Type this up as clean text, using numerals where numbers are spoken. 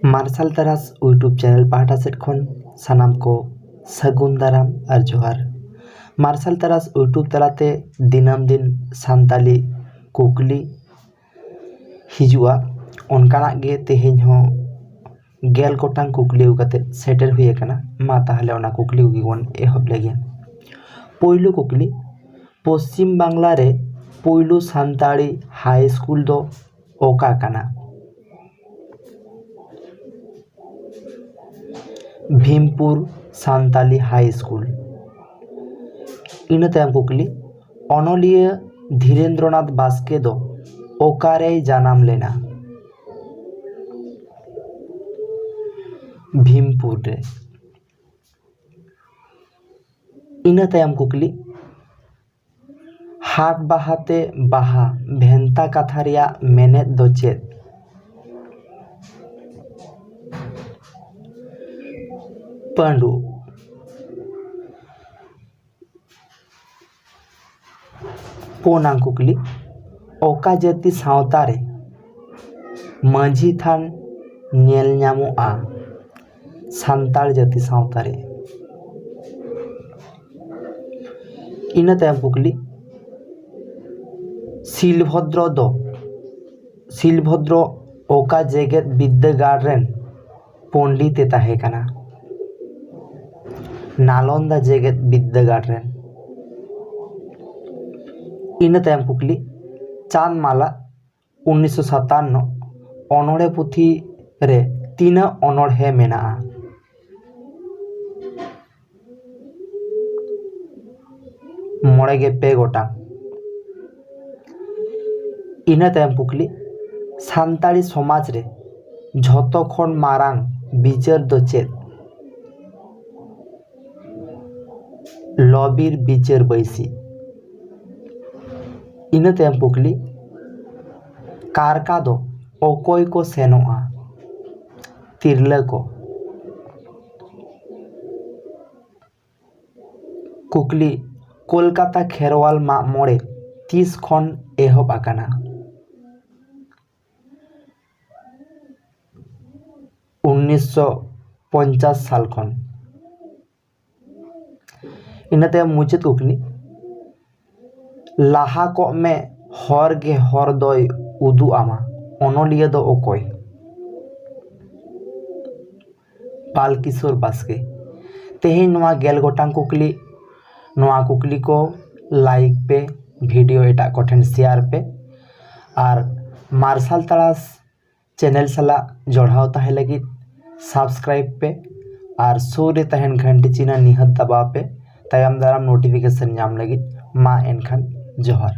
Martial तरास YouTube channel पाहटा set खन सानाम को सगुन दाराम और जोहार। मार्शल तरास यूट्यूब तलाते दिनम दिन सानताली कुकली हिजुआ उनकाना गे तेहेñ हो गेल गोटांग कुकली उगाते सेटर हुए कना मा ताहले ओना कुकली उगिगोन एहब लेगे। पोइलु कुकली पश्चिम बांग्ला रे पोइलु सानताड़ी हाई स्कूल दो ओका कना? Bhimpur Santali high school. इन तायम कुकली अनलिया धीरेन्द्रनाथ बास्के दो ओकारे जानाम लेना? भीमपुर रे। इन तायम कुकली हाट बाहाते बाहा भेंता कथा रिया मेनेद दो चेद? पांडु। पोनांग कुकली ओका जाति सावता रे माझी थान नेल ᱧᱟᱢᱚᱜᱼᱟ सानताड़ जाति सावता रे? इन तायम कुकली शिलभद्र ओका जेगेत विद्यागार रेन पंडिते ताहे कना? नालंदा जेगेत विद्यागार रेन। इन तायम कुकली चांदमाला 1957 अनोड़े पुथी रे तीना अनोड़े मेनाआ? मोड़ेगे पे गोटा। इन तायम कुकली सानताड़ी समाज रे झोतो खन मारांग बिचार दो चेद? लॉबीर बिचार बैसी। इन तायम कुकली कारका दो ओकोय को सेनोआ? तिरला को। कुकली कोलकाता खेरवाल माग मोड़े 30 खन एहब आकाना? 1950 साल खन। इन तायम मुचाद कुकली लाहा को में हर गे हर दोय उदु आमा अनलिया दो ओकोय? बालकिशोर बास्के। तेहेñ नोआ गेल गोटांग कुकली नोआ कुकली को लाइक पे वीडियो एटा कोठेन शेयर पे और मार्शल तरास चैनल सला जोड़ाव ताहे लगी सब्सक्राइब पे और सुर रे तहन घंटी चिन्ह निहत दबाव पे तायम दाराम नोटिफिकेशन नाम लगी मा एनखान जोहार।